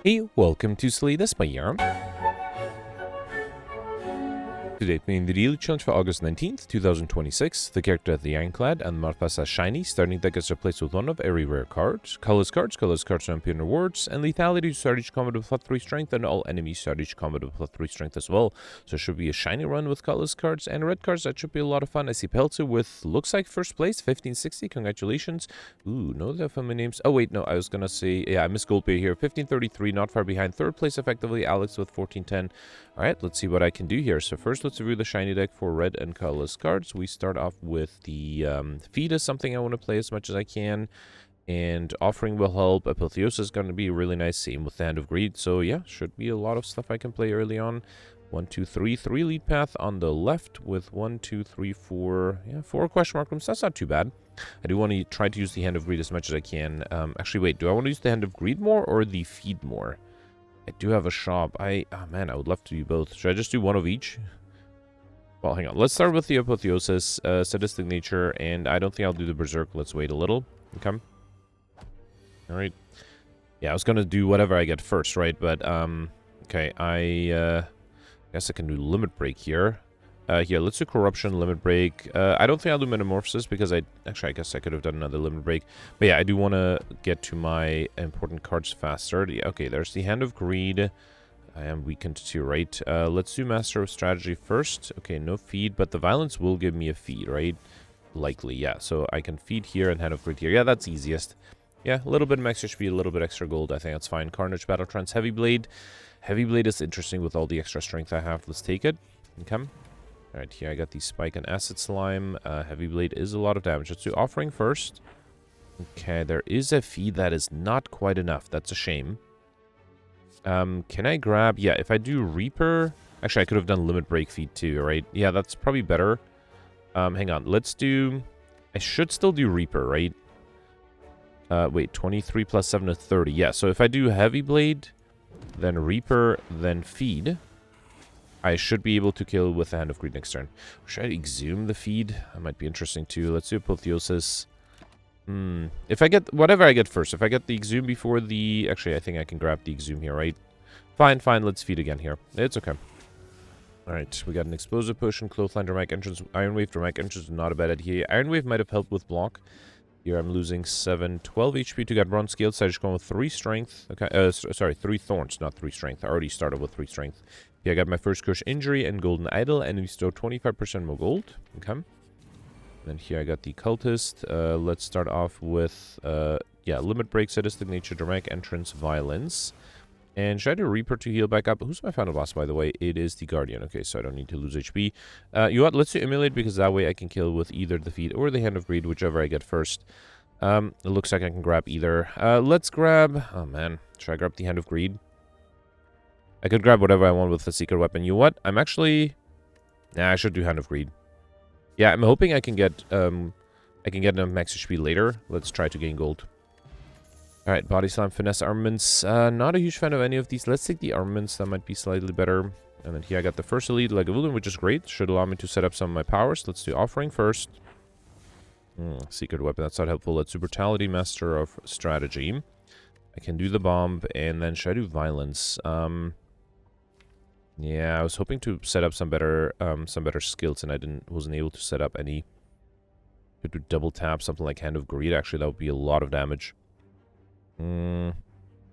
Hey, welcome to Slay the Spire. Today playing the daily challenge for August 19th, 2026. The character the Ironclad and modifiers are shiny. Starting deck is replaced with one of every rare card. Colorless cards champion rewards, and lethality to start each combat with +3 strength, and all enemies start each combat with +3 strength as well. So it should be a shiny run with colorless cards and red cards. That should be a lot of fun. I see Pelter with looks like first place, 1560. Congratulations. Ooh, no, there are family names. Oh wait, no, I was gonna say, yeah, I missed Goldbeer here. 1533, not far behind. Third place effectively, Alex with 1410. Alright, let's see what I can do here. So first, let's review the shiny deck for red and colorless cards. We start off with the feed is something I want to play as much as I can. And offering will help. Apotheosis is going to be really nice. Same with the Hand of Greed. So yeah, should be a lot of stuff I can play early on. 1, 2, 3. 3 lead path on the left with 1, 2, 3, 4. Yeah, 4 question mark rooms. That's not too bad. I do want to try to use the Hand of Greed as much as I can. Actually, wait. Do I want to use the Hand of Greed more or the feed more? I do have a shop. Oh man, I would love to do both. Should I just do one of each? Well, hang on. Let's start with the Apotheosis, Sadistic Nature, and I don't think I'll do the Berserk. Let's wait a little. Okay. Alright. Yeah, I was gonna do whatever I get first, right? But, okay, I guess I can do Limit Break here. Here, let's do Corruption, Limit Break. I don't think I'll do Metamorphosis because actually, I guess I could have done another Limit Break. But yeah, I do want to get to my important cards faster. Yeah, okay, there's the Hand of Greed. I am weakened too, right? Let's do Master of Strategy first. Okay, no feed, but the Violence will give me a feed, right? Likely, yeah. So I can feed here and Hand of Greed here. Yeah, that's easiest. Yeah, a little bit of extra HP, a little bit extra gold. I think that's fine. Carnage, Battle Trance, Heavy Blade. Heavy Blade is interesting with all the extra strength I have. Let's take it. Okay. Alright, here I got the Spike and Acid Slime. Heavy Blade is a lot of damage. Let's do Offering first. Okay, there is a feed that is not quite enough. That's a shame. Can I grab... Yeah, if I do Reaper... Actually, I could have done Limit Break feed too, right? Yeah, that's probably better. Hang on. Let's do... I should still do Reaper, right? Wait, 23 plus 7 is 30. Yeah, so if I do Heavy Blade, then Reaper, then Feed... I should be able to kill with the Hand of Greed next turn. Should I exhume the feed? That might be interesting too. Let's do Apotheosis. If I get... Whatever I get first. If I get the exhume before the... Actually, I think I can grab the exhume here, right? Fine, fine. Let's feed again here. It's okay. Alright, we got an Explosive Potion, Clothesline, Dramatic Entrance, Iron Wave. Dramatic Entrance is not a bad idea. Iron Wave might have helped with block. Here I'm losing 12 HP to get Bronze Scale, so I just go with 3 strength. Okay, sorry, 3 thorns, not 3 strength. I already started with 3 strength. Yeah, I got my first Curse Injury and Golden Idol, and we store 25% more gold. Okay. And here I got the Cultist. Let's start off with, yeah, Limit Break, Sadistic Nature, Dramatic Entrance, Violence. And should I do Reaper to heal back up? Who's my final boss, by the way? It is the Guardian. Okay, so I don't need to lose HP. You know what? Let's do Emulate, because that way I can kill with either the Feed or the Hand of Greed, whichever I get first. It looks like I can grab either. Let's grab... Oh, man. Should I grab the Hand of Greed? I could grab whatever I want with the Secret Weapon. You know what? I'm actually... Nah, I should do Hand of Greed. Yeah, I'm hoping I can get enough max HP later. Let's try to gain gold. Alright, Body Slam, Finesse Armaments. Not a huge fan of any of these. Let's take the Armaments. That might be slightly better. And then here I got the first Elite Lagavulin, which is great. Should allow me to set up some of my powers. Let's do Offering first. Secret Weapon, that's not helpful. Let's do Brutality, Master of Strategy. I can do the Bomb, and then should I do Violence? Yeah, I was hoping to set up some better skills, and I wasn't able to set up any. Could do double tap, something like Hand of Greed. Actually, that would be a lot of damage. No,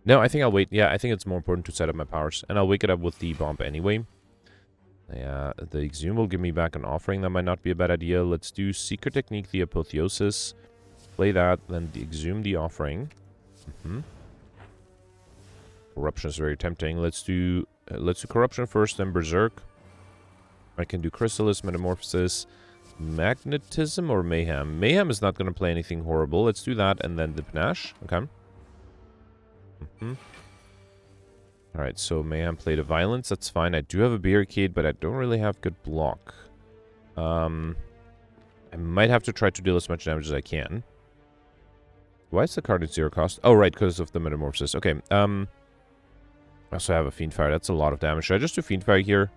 I think I'll wait. Yeah, I think it's more important to set up my powers, and I'll wake it up with the Bomb anyway. Yeah, the Exhume will give me back an Offering. That might not be a bad idea. Let's do Secret Technique, the Apotheosis. Play that, then the Exhume, the Offering. Corruption is very tempting. Let's do Corruption first, then Berserk. I can do Chrysalis, Metamorphosis, Magnetism, or Mayhem. Mayhem is not going to play anything horrible. Let's do that, and then the Panache. Okay. Alright, so Mayhem played a Violence. That's fine. I do have a Barricade, but I don't really have good block. I might have to try to deal as much damage as I can. Why is the card at 0 cost? Oh, right, because of the Metamorphosis. Okay, I also have a Fiendfire. That's a lot of damage. Should I just do Fiendfire here?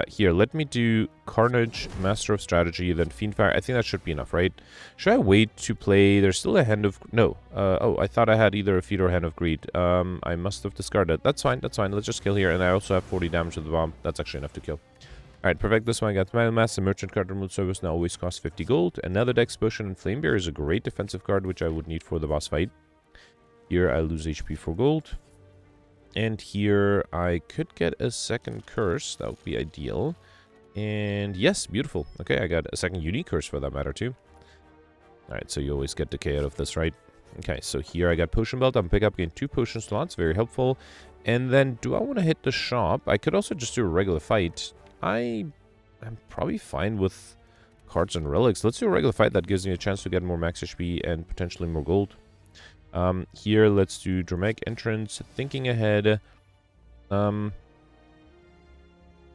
Here, let me do Carnage, Master of Strategy, then Fiendfire. I think that should be enough, right? Should I wait to play? There's still a Hand of... No. Oh, I thought I had either a Feed or a Hand of Greed. I must have discarded. That's fine, that's fine. Let's just kill here. And I also have 40 damage with the bomb. That's actually enough to kill. Alright, perfect. This one I got Biomass. The Merchant card removal service now always costs 50 gold. Another Dex Potion and Flame Bear is a great defensive card, which I would need for the boss fight. Here, I lose HP for gold. And here, I could get a second curse. That would be ideal. And yes, beautiful. Okay, I got a second unique curse for that matter, too. Alright, so you always get decay out of this, right? Okay, so here I got Potion Belt. I'm pick up again 2 potion slots. Very helpful. And then, do I want to hit the shop? I could also just do a regular fight. I'm probably fine with cards and relics. Let's do a regular fight. That gives me a chance to get more max HP and potentially more gold. Here, let's do Dramatic Entrance. Thinking ahead. I'm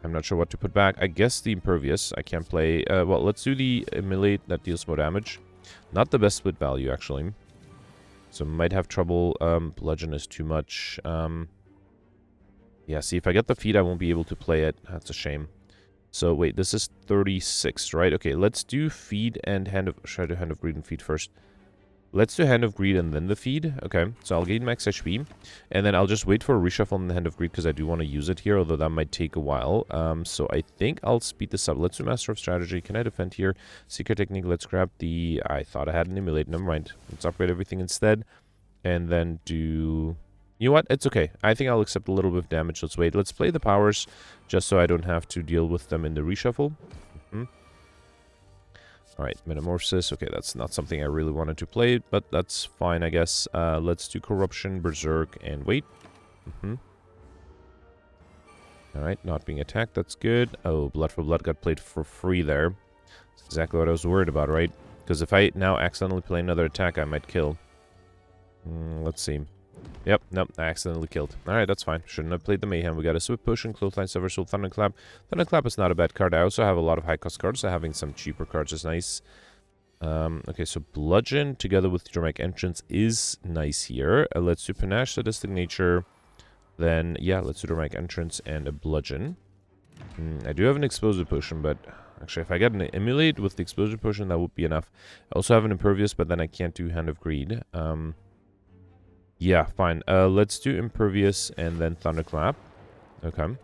not sure what to put back. I guess the Impervious. I can't play. Well, let's do the Immolate. That deals more damage. Not the best split value, actually. So might have trouble. Bludgeon is too much. Yeah, see, if I get the feed, I won't be able to play it. That's a shame. So, wait, this is 36, right? Okay, let's do feed and Hand of... Should I do Hand of Greed and feed first? Let's do Hand of Greed and then the feed. Okay, so I'll gain max HP. And then I'll just wait for a reshuffle on the Hand of Greed because I do want to use it here, although that might take a while. So I think I'll speed this up. Let's do Master of Strategy. Can I defend here? Secret Technique. Let's grab the... I thought I had an Emulate. Never mind. Let's upgrade everything instead. And then do... You know what? It's okay. I think I'll accept a little bit of damage. Let's wait. Let's play the powers just so I don't have to deal with them in the reshuffle. Alright, Metamorphosis. Okay, that's not something I really wanted to play, but that's fine, I guess. Let's do Corruption, Berserk, and wait. Alright, not being attacked. That's good. Oh, Blood for Blood got played for free there. That's exactly what I was worried about, right? Because if I now accidentally play another attack, I might kill. Let's see. Yep, nope, I accidentally killed. Alright, that's fine. Shouldn't have played the Mayhem. We got a Swift Potion, Clothesline, Sever Soul, Thunderclap. Thunderclap is not a bad card. I also have a lot of high-cost cards, so having some cheaper cards is nice. Okay, so Bludgeon together with Dramatic Entrance is nice here. Let's do Panache, Sadistic Nature. Then, yeah, let's do Dramatic Entrance and a Bludgeon. I do have an Explosive Potion, but... Actually, if I get an Emulate with the Explosive Potion, that would be enough. I also have an Impervious, but then I can't do Hand of Greed. Yeah, fine. Let's do Impervious and then Thunderclap. Okay.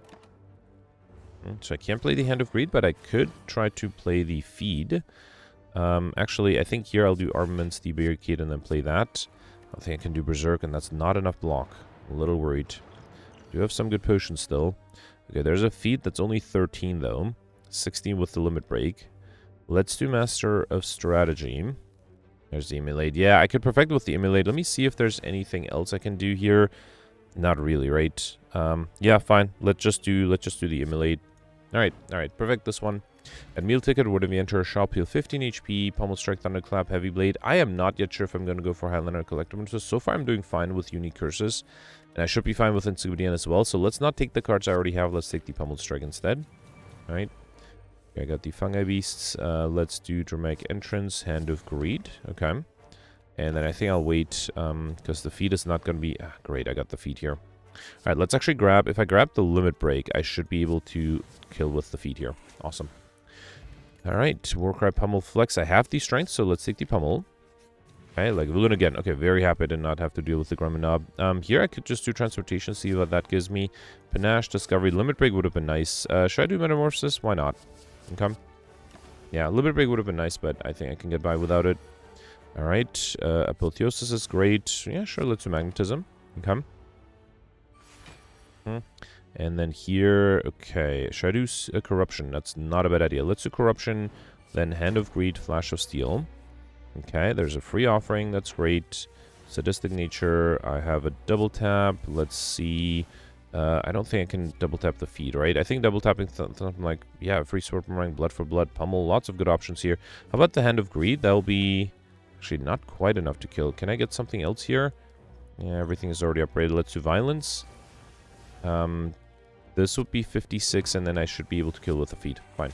So I can't play the Hand of Greed, but I could try to play the Feed. Actually, I think here I'll do Armaments, the Barricade, and then play that. I think I can do Berserk, and that's not enough block. I'm a little worried. Do have some good potions still. Okay, there's a Feed that's only 13, though. 16 with the Limit Break. Let's do Master of Strategy. There's the Emulate. Yeah, I could perfect with the Emulate. Let me see if there's anything else I can do here. Not really, right? Yeah, fine. Let's just do the Emulate. Alright, perfect this one. At Meal Ticket, where do we enter a shop? Heal 15 HP, Pummel Strike, Thunderclap, Heavy Blade. I am not yet sure if I'm going to go for Highlander Collector. So far I'm doing fine with unique curses. And I should be fine with Encyclopedia as well. So let's not take the cards I already have. Let's take the Pummel Strike instead. Alright. I got the Fungi Beasts. Let's do Dramatic Entrance, Hand of Greed. Okay. And then I think I'll wait, because the feed is not going to be... great, I got the feed here. Alright, let's actually grab... If I grab the Limit Break, I should be able to kill with the feed here. Awesome. Alright, Warcry, Pummel, Flex. I have the Strength, so let's take the Pummel. Okay, like Balloon again. Okay, very happy to not have to deal with the Grumman Knob. Here I could just do Transportation, see what that gives me. Panache, Discovery, Limit Break would have been nice. Should I do Metamorphosis? Why not? Okay. Yeah, Limit Break would have been nice, but I think I can get by without it. Alright, Apotheosis is great. Yeah, sure, let's do Magnetism. Okay. And then here, okay, should I do Corruption? That's not a bad idea. Let's do Corruption, then Hand of Greed, Flash of Steel. Okay, there's a free offering, that's great. Sadistic Nature, I have a double tap. Let's see... I don't think I can double tap the feed, right? I think double tapping something like, yeah, free sword boomerang, blood for blood, pummel, lots of good options here. How about the Hand of Greed? That'll be actually not quite enough to kill. Can I get something else here? Yeah, everything is already upgraded. Let's do violence. This would be 56, and then I should be able to kill with the feed. Fine.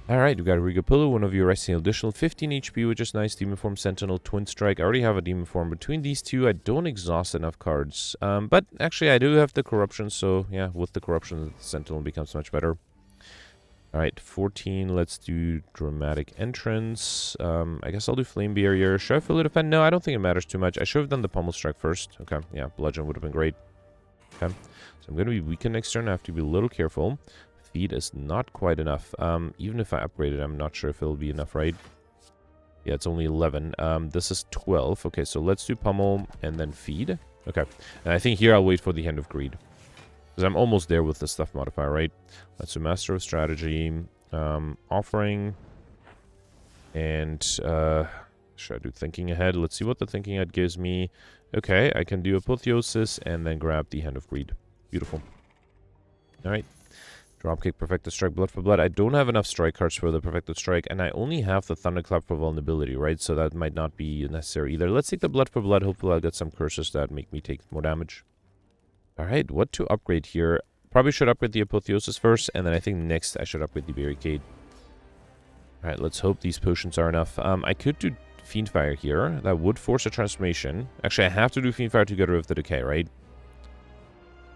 Alright, we got Rigopillo, one of you resting additional 15 HP, which is nice. Demon Form, Sentinel, Twin Strike. I already have a Demon Form. Between these two, I don't exhaust enough cards. But actually, I do have the Corruption, so yeah, with the Corruption, the Sentinel becomes much better. Alright, 14. Let's do Dramatic Entrance. I guess I'll do Flame Barrier. Should I fully defend? No, I don't think it matters too much. I should have done the Pummel Strike first. Okay, yeah, Bludgeon would have been great. Okay, so I'm going to be weakened next turn. I have to be a little careful. Feed is not quite enough. Even if I upgrade it, I'm not sure if it'll be enough, right? Yeah, it's only 11. This is 12. Okay, so let's do Pummel and then Feed. Okay, and I think here I'll wait for the Hand of Greed. Because I'm almost there with the Stuff modifier, right? Let's do Master of Strategy. Offering. And, should I do Thinking Ahead? Let's see what the Thinking Ahead gives me. Okay, I can do Apotheosis and then grab the Hand of Greed. Beautiful. Alright. Dropkick, Perfected Strike, Blood for Blood. I don't have enough strike cards for the Perfected Strike, and I only have the Thunderclap for vulnerability, right? So that might not be necessary either. Let's take the Blood for Blood. Hopefully I'll get some curses that make me take more damage. Alright, what to upgrade here? Probably should upgrade the Apotheosis first, and then I think next I should upgrade the Barricade. Alright, let's hope these potions are enough. I could do Fiendfire here. That would force a transformation. Actually, I have to do Fiendfire to get rid of the decay, right?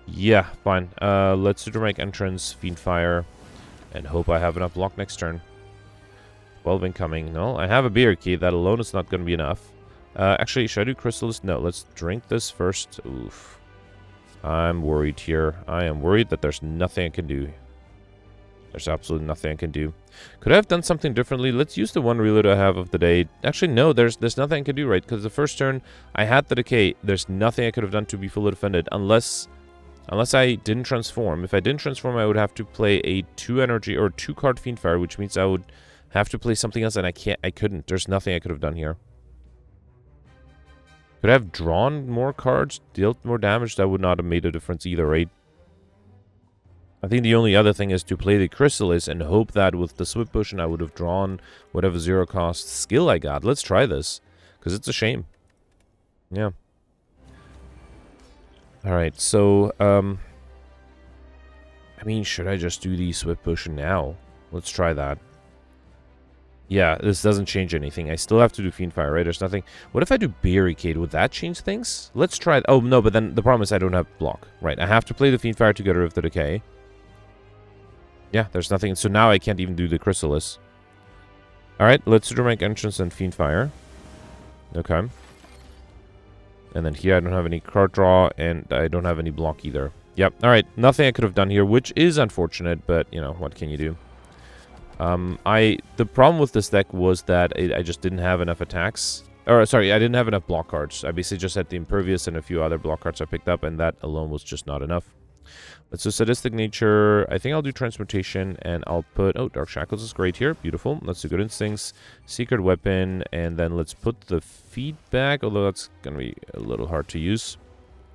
Yeah, fine. Let's do Dramatic Entrance, Fiendfire, and hope I have enough block next turn. 12 incoming. No, I have a Barricade. That alone is not going to be enough. Actually, should I do Chrysalis? No, let's drink this first. Oof. I'm worried here. I am worried that there's nothing I can do. There's absolutely nothing I can do. Could I have done something differently? Let's use the one reload I have of the day. Actually, no, there's nothing I can do, right? Because the first turn, I had the decay. There's nothing I could have done to be fully defended. Unless I didn't transform. If I didn't transform, I would have to play a 2-energy or 2-card Fiendfire, which means I would have to play something else, and I couldn't. There's nothing I could have done here. Could I have drawn more cards, dealt more damage? That would not have made a difference either, right? I think the only other thing is to play the Chrysalis and hope that with the Swift Potion I would have drawn whatever 0-cost skill I got. Let's try this, because it's a shame. Yeah. Alright, so, I mean, should I just do the Swift Potion now? Let's try that. Yeah, this doesn't change anything. I still have to do Fiendfire, right? There's nothing. What if I do Barricade? Would that change things? Let's try. Oh, no, but then the problem is I don't have block. Right, I have to play the Fiendfire to get rid of the decay. Yeah, there's nothing. So now I can't even do the Chrysalis. Alright, let's do Dramatic Entrance and Fiendfire. Okay. And then here I don't have any card draw, and I don't have any block either. Yep, alright. Nothing I could have done here, which is unfortunate, but, you know, what can you do? The problem with this deck was that I just didn't have enough attacks. Or, sorry, I didn't have enough block cards. I basically just had the Impervious and a few other block cards I picked up, and that alone was just not enough. Let's do Sadistic Nature. I think I'll do Transmutation, and I'll put... Oh, Dark Shackles is great here. Beautiful. Let's do Good Instincts, Secret Weapon, and then let's put the Feedback, although that's going to be a little hard to use.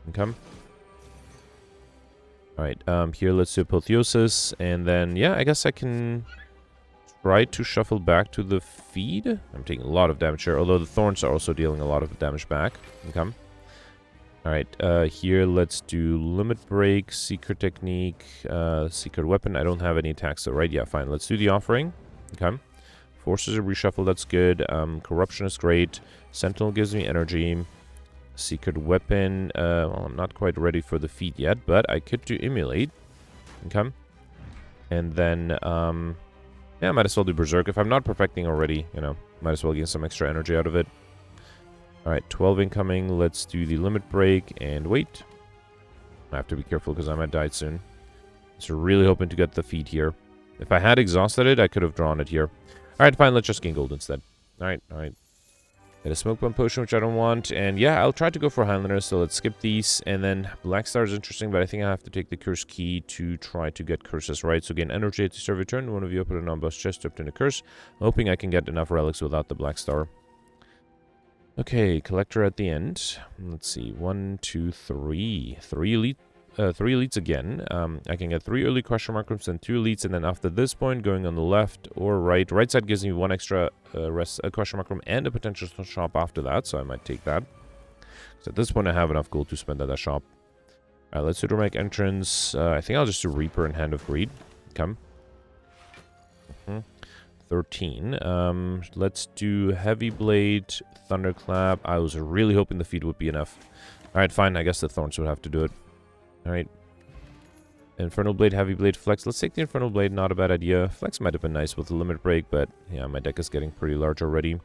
Okay. Alright, here let's do Apotheosis, and then, yeah, I guess I can try to shuffle back to the Feed. I'm taking a lot of damage here, although the Thorns are also dealing a lot of damage back. Okay. Alright, here let's do Limit Break, Secret Technique, Secret Weapon. I don't have any attacks, so right, yeah, fine. Let's do the Offering. Okay. Forces a reshuffle, that's good. Corruption is great. Sentinel gives me energy. Secret Weapon, well, I'm not quite ready for the feat yet, but I could do Emulate. Okay. And then, yeah, I might as well do Berserk. If I'm not perfecting already, you know, might as well get some extra energy out of it. Alright, 12 incoming. Let's do the Limit Break and wait. I have to be careful because I might die soon. So really hoping to get the feat here. If I had exhausted it, I could have drawn it here. Alright, fine, let's just gain gold instead. Alright. Get a Smoke Bomb Potion, which I don't want. And yeah, I'll try to go for Highlander, so let's skip these. And then Black Star is interesting, but I think I have to take the Curse Key to try to get curses right. So gain energy at the start of your turn. One of you open a non-boss chest to obtain a curse. I'm hoping I can get enough relics without the Black Star. Okay, Collector at the end. Let's see, 1, 2, 3. 3 elites again. I can get 3 early question mark rooms and 2 elites, and then after this point, going on the left or right. Right side gives me 1 extra question mark room and a potential shop after that, so I might take that. So at this point, I have enough gold to spend at that shop. Alright, let's do Dramatic Entrance. I think I'll just do Reaper and Hand of Greed. Come. 13. Let's do Heavy Blade, Thunderclap. I was really hoping the feat would be enough. Alright, fine. I guess the Thorns would have to do it. Alright. Infernal Blade, Heavy Blade, Flex. Let's take the Infernal Blade, not a bad idea. Flex might have been nice with the Limit Break, but yeah, my deck is getting pretty large already.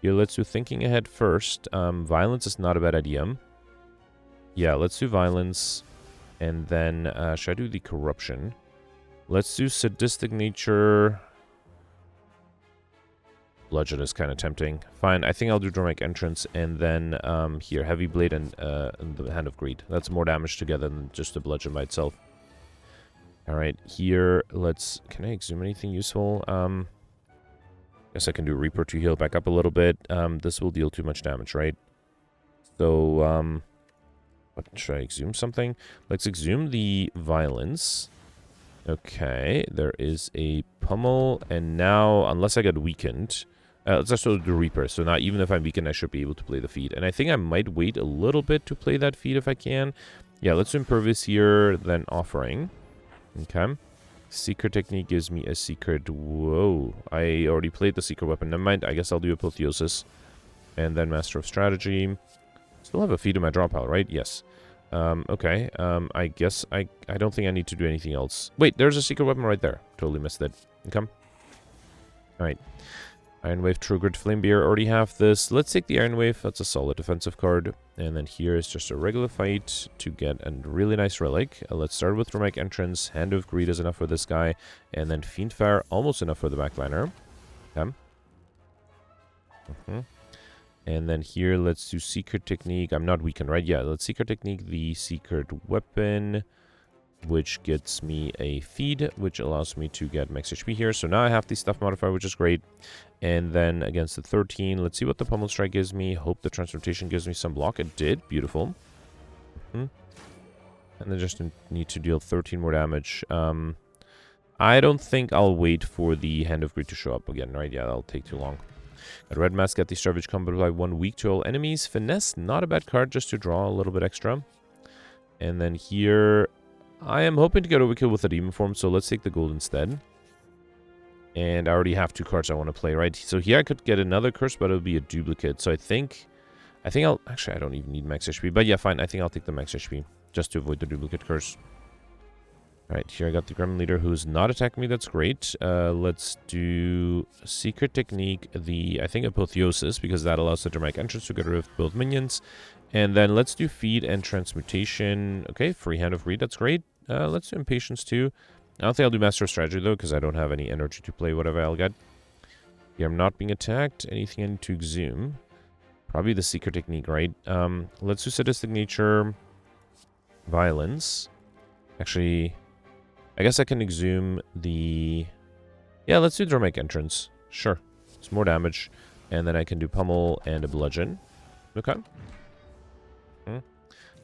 Here, let's do Thinking Ahead first. Violence is not a bad idea. Yeah, let's do Violence. And then, should I do the Corruption? Let's do Sadistic Nature. Bludgeon is kind of tempting. Fine, I think I'll do Dramatic Entrance. And then, here, Heavy Blade and the Hand of Greed. That's more damage together than just the Bludgeon by itself. Alright, here, let's... Can I exhume anything useful? Guess I can do Reaper to heal back up a little bit. This will deal too much damage, right? So, what, should I exhume something? Let's exhume the Violence. Okay, there is a Pummel, and now, unless I get weakened... let's also do Reaper, so now even if I'm weakened, I should be able to play the feat. And I think I might wait a little bit to play that feat if I can. Yeah, let's do Impervious here, then Offering. Okay. Secret Technique gives me a secret... Whoa. I already played the secret weapon. Never mind. I guess I'll do Apotheosis. And then Master of Strategy. Still have a feat in my draw pile, right? Yes. Okay. I guess I don't think I need to do anything else. Wait, there's a secret weapon right there. Totally missed it. Okay. Alright. Iron Wave, Triggered Flamebeer. Already have this. Let's take the Iron Wave. That's a solid defensive card. And then here is just a regular fight to get a really nice relic. Let's start with Dramatic Entrance. Hand of Greed is enough for this guy. And then Fiendfire, almost enough for the backliner. Okay. And then here, let's do Secret Technique. I'm not weakened, right? Yeah, let's Secret Technique the Secret Weapon, which gets me a feed, which allows me to get max HP here. So now I have the Stuff modifier, which is great. And then against the 13, let's see what the Pummel Strike gives me. Hope the Transmutation gives me some block. It did. Beautiful. And then just need to deal 13 more damage. I don't think I'll wait for the Hand of Greed to show up again, right? Yeah, that'll take too long. At Red Mask, get the Starvage combo by 1 week to all enemies. Finesse, not a bad card just to draw a little bit extra. And then here... I am hoping to get overkill with the Demon Form, so let's take the gold instead. And I already have 2 cards I want to play, right? So here I could get another curse, but it'll be a duplicate. So I think I'll... Actually, I don't even need max HP. But yeah, fine. I think I'll take the max HP, just to avoid the duplicate curse. Alright, here I got the Gremlin Leader, who's not attacking me. That's great. Let's do Secret Technique, I think Apotheosis, because that allows the Dramatic Entrance to get rid of both minions. And then let's do Feed and Transmutation. Okay, free Hand of Greed, that's great. Let's do Impatience too. I don't think I'll do Master of Strategy though, because I don't have any energy to play whatever I'll get. Here I'm not being attacked. Anything I need to exhume? Probably the Secret Technique, right? Let's do Sadistic Nature. Violence. Actually, I guess I can exhume the... Yeah, let's do Dramatic Entrance. Sure. It's more damage. And then I can do Pummel and a Bludgeon. Okay.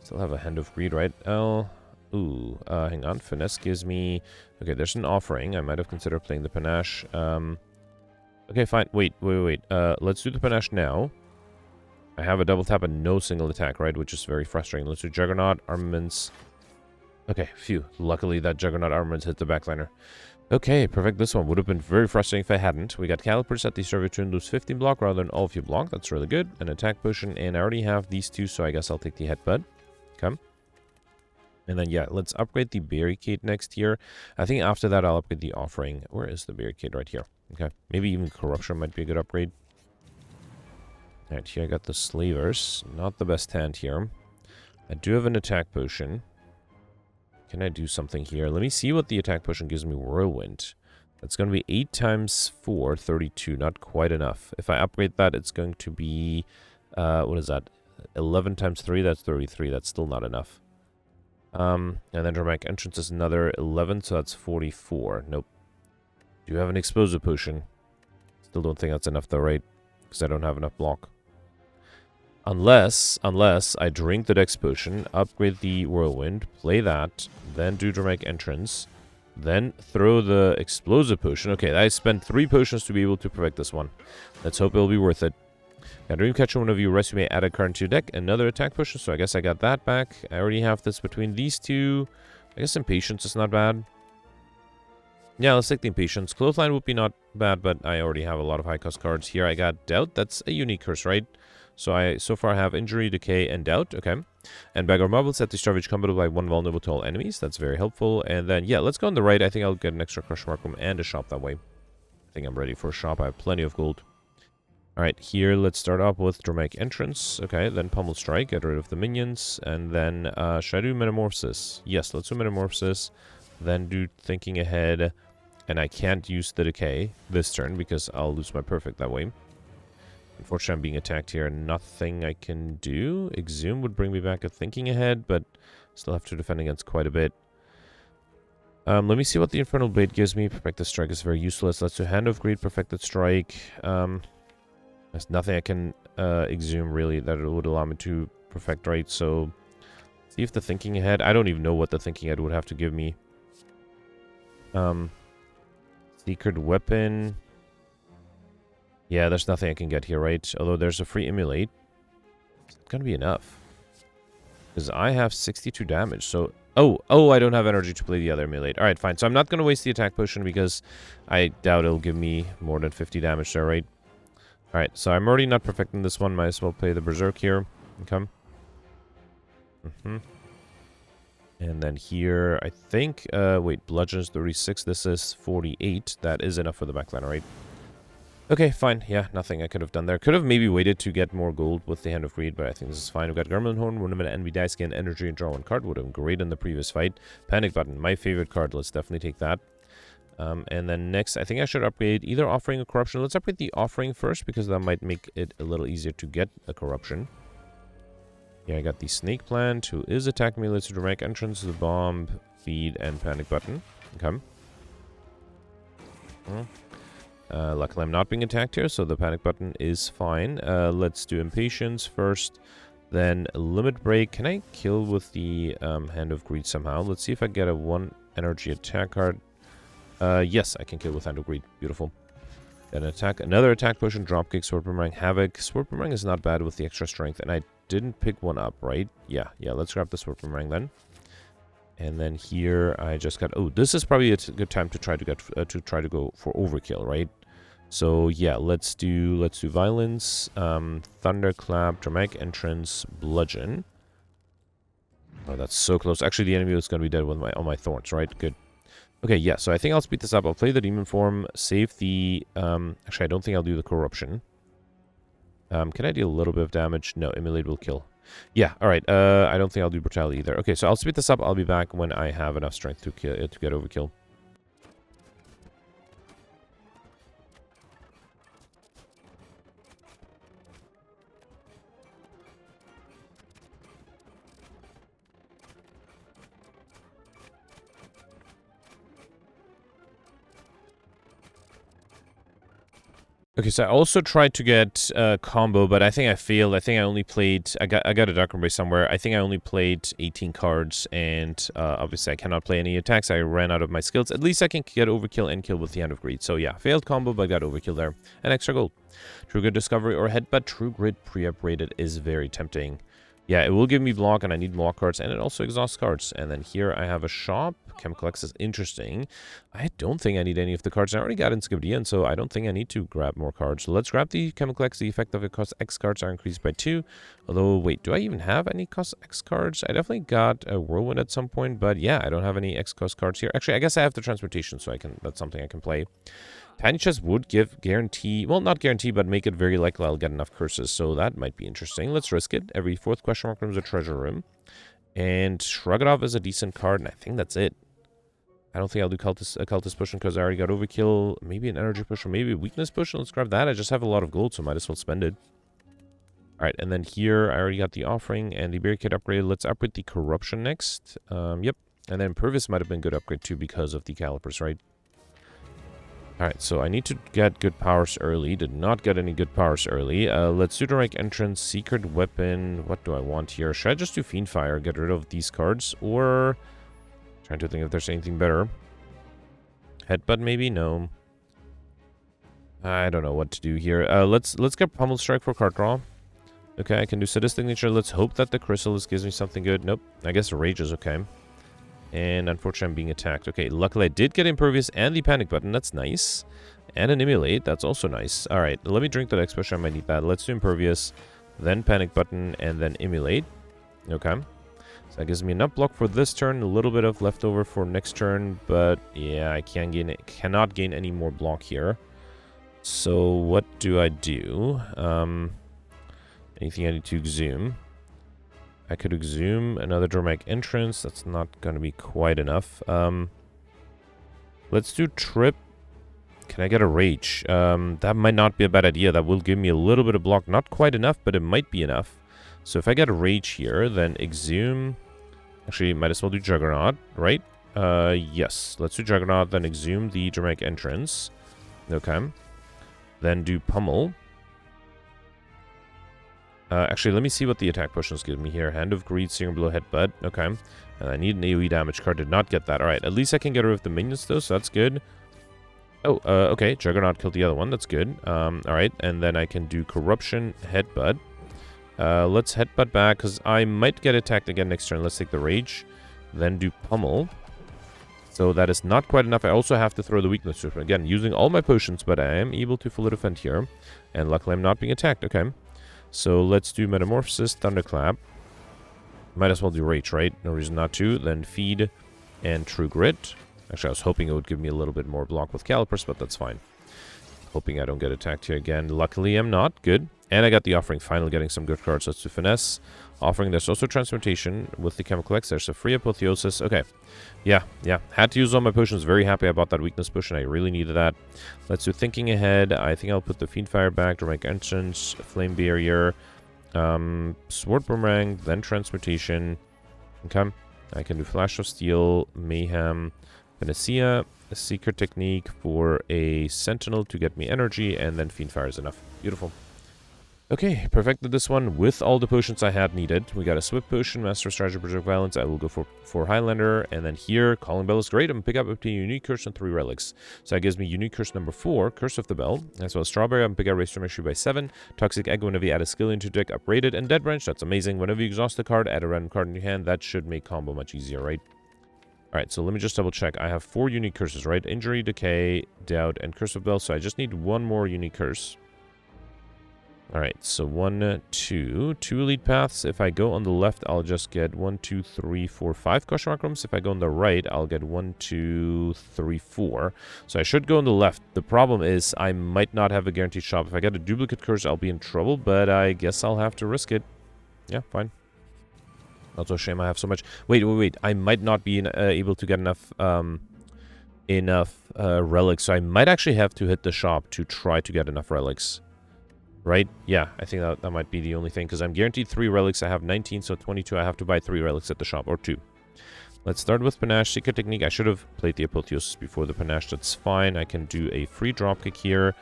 Still have a Hand of Greed, right? Hang on. Finesse gives me... Okay, there's an Offering. I might have considered playing the Panache. Okay, fine. Wait. Let's do the Panache now. I have a double tap and no single attack, right? Which is very frustrating. Let's do Juggernaut, Armaments. Okay, phew. Luckily, that Juggernaut Armaments hit the backliner. Okay, perfect. This one would have been very frustrating if I hadn't. We got Calipers at the start of your turn, lose 15 block rather than all of your block. That's really good. An attack potion, and I already have these 2, so I guess I'll take the Headbutt. Okay. And then, yeah, let's upgrade the Barricade next here. I think after that, I'll upgrade the Offering. Where is the Barricade? Right here. Okay. Maybe even Corruption might be a good upgrade. Alright, here I got the Slavers. Not the best hand here. I do have an attack potion. Can I do something here? Let me see what the attack potion gives me. Whirlwind. That's going to be 8 times 4, 32. Not quite enough. If I upgrade that, it's going to be... what is that? 11 times 3, that's 33. That's still not enough. And then Dramatic Entrance is another 11, so that's 44. Nope. Do you have an Explosive Potion? Still don't think that's enough though, right? Because I don't have enough block. Unless I drink the Dex Potion, upgrade the Whirlwind, play that, then do Dramatic Entrance, then throw the Explosive Potion. Okay, I spent 3 potions to be able to perfect this one. Let's hope it'll be worth it. Got Dreamcatcher, one of you rescue me, add a card into your deck, another attack potion, so I guess I got that back. I already have this between these 2. I guess Impatience is not bad. Yeah, let's take the Impatience. Clothesline would be not bad, but I already have a lot of high-cost cards. Here I got Doubt. That's a unique curse, right? So I so far have Injury, Decay, and Doubt. Okay. And bag our marbles at the start of each combat by 1 vulnerable to all enemies. That's very helpful. And then, yeah, let's go on the right. I think I'll get an extra crush mark room and a shop that way. I think I'm ready for a shop. I have plenty of gold. Alright, here let's start off with Dramatic Entrance. Okay, then Pummel Strike, get rid of the minions. And then, should I do Metamorphosis? Yes, let's do Metamorphosis. Then do Thinking Ahead. And I can't use the Decay this turn because I'll lose my Perfect that way. Unfortunately, I'm being attacked here. Nothing I can do. Exhume would bring me back a Thinking Ahead, but still have to defend against quite a bit. Let me see what the Infernal Blade gives me. Perfected Strike is very useless. Let's do Hand of Greed, Perfected Strike. There's nothing I can exhume, really, that it would allow me to perfect, right? So, see if the Thinking Ahead... I don't even know what the Thinking Ahead would have to give me. Secret Weapon... Yeah, there's nothing I can get here, right? Although there's a free Emulate. It's gonna be enough. Because I have 62 damage, so... Oh, I don't have energy to play the other Emulate. Alright, fine. So I'm not gonna waste the attack potion because I doubt it'll give me more than 50 damage there, right? Alright, so I'm already not perfecting this one. Might as well play the Berserk here. Okay. And then here, I think... wait, Bludgeon is 36. This is 48. That is enough for the backline, right? Okay, fine. Yeah, nothing I could have done there. Could have maybe waited to get more gold with the Hand of Greed, but I think this is fine. We've got Gremlin Horn, Ornament, Envy Dice, gain energy, and draw 1 card. Would have been great in the previous fight. Panic Button, my favorite card. Let's definitely take that. And then next, I think I should upgrade either Offering or Corruption. Let's upgrade the Offering first, because that might make it a little easier to get a Corruption. Yeah, I got the Snake Plant, who is attack melee to Dramatic Entrance, the Bomb, Feed, and Panic Button. Okay. Luckily I'm not being attacked here, so the Panic Button is fine. Let's do Impatience first, then Limit Break. Can I kill with the Hand of Greed somehow? Let's see if I get a 1 energy attack card. Yes, I can kill with Hand of Greed. Beautiful. Then attack. Another attack potion, Dropkick, Sword Boomerang, Havoc. Sword Boomerang is not bad with the extra strength, and I didn't pick one up, right? Yeah, let's grab the Sword Boomerang then. And then here I just got... Oh, this is probably a good time to try to get go for Overkill, right? So yeah, let's do Violence, Thunderclap, Dramatic Entrance, Bludgeon. Oh, that's so close. Actually, the enemy is going to be dead with on my Thorns, right? Good. Okay, yeah, so I think I'll speed this up. I'll play the Demon Form, save the... actually, I don't think I'll do the Corruption. Can I deal a little bit of damage? No, Emulate will kill. Yeah, alright. I don't think I'll do Brutality either. Okay, so I'll speed this up. I'll be back when I have enough strength to get Overkill. Okay, so I also tried to get a combo, but I think I failed. I think I only played... I got a Dark Embrace somewhere. I think I only played 18 cards, and obviously I cannot play any attacks. I ran out of my skills. At least I can get Overkill and kill with the Hand of Greed. So yeah, failed combo, but got Overkill there. And extra gold. True Grit Discovery or Headbutt. True Grit pre-upgraded is very tempting. Yeah, it will give me block, and I need block cards, and it also exhausts cards. And then here I have a shop. Chemical X is interesting. I don't think I need any of the cards. I already got Inscription, so I don't think I need to grab more cards. So let's grab the Chemical X. The effect of it cost X cards are increased by 2. Although, wait, do I even have any cost X cards? I definitely got a Whirlwind at some point, but yeah, I don't have any X cost cards here. Actually, I guess I have the Transportation, so that's something I can play. Tiny Chest would give guarantee, well, not guarantee, but make it very likely I'll get enough curses, so that might be interesting. Let's risk it. Every 4th question mark room is a treasure room. And Shrug It Off is a decent card, and I think that's it. I don't think I'll do Cultist Potion because I already got Overkill. Maybe an Energy Potion, maybe a Weakness Potion. Let's grab that. I just have a lot of gold, so might as well spend it. Alright, and then here, I already got the Offering and the Barricade upgrade. Let's upgrade the Corruption next. Yep. And then Impervious might have been a good upgrade too because of the Calipers, right? Alright, so I need to get good powers early. Did not get any good powers early. Let's do Direct Entrance, Secret Weapon. What do I want here? Should I just do Fiend Fire, get rid of these cards? Or... trying to think if there's anything better. Headbutt maybe? No. I don't know what to do here. Let's get Pummel Strike for card draw. Okay, I can do Sadistic Nature. Let's hope that the Chrysalis gives me something good. Nope. I guess Rage is okay. And unfortunately, I'm being attacked. Okay, luckily I did get Impervious and the Panic Button. That's nice. And an Emulate. That's also nice. Alright, let me drink the next potion. I might need that. Let's do Impervious, then Panic Button, and then Emulate. Okay. So that gives me enough block for this turn, a little bit of leftover for next turn, but yeah, I cannot gain any more block here. So what do I do? Anything I need to exhume? I could exhume another dramatic entrance. That's not going to be quite enough. Let's do trip. Can I get a rage? That might not be a bad idea. That will give me a little bit of block. Not quite enough, but it might be enough. So if I get a rage here, then exhume. Actually, might as well do Juggernaut, right? Yes. Let's do Juggernaut, then exhume the dramatic entrance. Okay. Then do Pummel. Actually, let me see what the attack potions give me here. Hand of Greed, Searing Blow, Headbutt. Okay. And I need an AoE damage card. Did not get that. Alright, at least I can get rid of the minions, though, so that's good. Oh, okay. Juggernaut killed the other one. That's good. Alright, and then I can do Corruption, Headbutt. Let's Headbutt back, because I might get attacked again next turn. Let's take the Rage. Then do Pummel. So that is not quite enough. I also have to throw the Weakness to it. Again, using all my potions, but I am able to fully defend here. And luckily I'm not being attacked. Okay. So let's do Metamorphosis, Thunderclap. Might as well do Rage, right? No reason not to. Then Feed and True Grit. Actually, I was hoping it would give me a little bit more block with Calipers, but that's fine. Hoping I don't get attacked here again. Luckily, I'm not. Good. And I got the Offering. Finally getting some good cards. Let's do Finesse. Offering. There's also Transmutation with the Chemical X. There's a Free Apotheosis. Okay. Yeah. Had to use all my potions. Very happy about that Weakness potion. I really needed that. Let's do Thinking Ahead. I think I'll put the Fiendfire back. Dramatic Entrance. Flame Barrier. Sword Boomerang. Then Transmutation. Okay. I can do Flash of Steel. Mayhem. Panacea. A Secret Technique for a Sentinel to get me energy. And then Fiendfire is enough. Beautiful. Okay, perfected this one with all the potions I had needed. We got a Swift Potion, Master of Strategy, Project Violence. I will go for Highlander. And then here, Calling Bell is great. I'm going to pick up a Unique Curse and 3 Relics. So that gives me Unique Curse number 4, Curse of the Bell. As well as Strawberry, I'm going to pick up Raise Trajectory by 7. Toxic Egg, whenever you add a skill into deck, upgraded. And Dead Branch, that's amazing. Whenever you exhaust a card, add a random card in your hand. That should make combo much easier, right? Alright, so let me just double check. I have 4 Unique Curses, right? Injury, Decay, Doubt, and Curse of Bell. So I just need 1 more Unique Curse. Alright, so 1, 2 Elite Paths. If I go on the left, I'll just get 1, 2, 3, 4, 5 question mark rooms. If I go on the right, I'll get 1, 2, 3, 4. So I should go on the left. The problem is I might not have a guaranteed shop. If I get a duplicate curse, I'll be in trouble, but I guess I'll have to risk it. Yeah, fine. Also a shame I have so much. Wait. I might not be able to get enough relics, so I might actually have to hit the shop to try to get enough relics. Right? Yeah, I think that might be the only thing, because I'm guaranteed 3 relics. I have 19, so 22. I have to buy 3 relics at the shop, or 2. Let's start with Panache. Secret Technique. I should have played the Apotheosis before the Panache. That's fine. I can do a free dropkick here.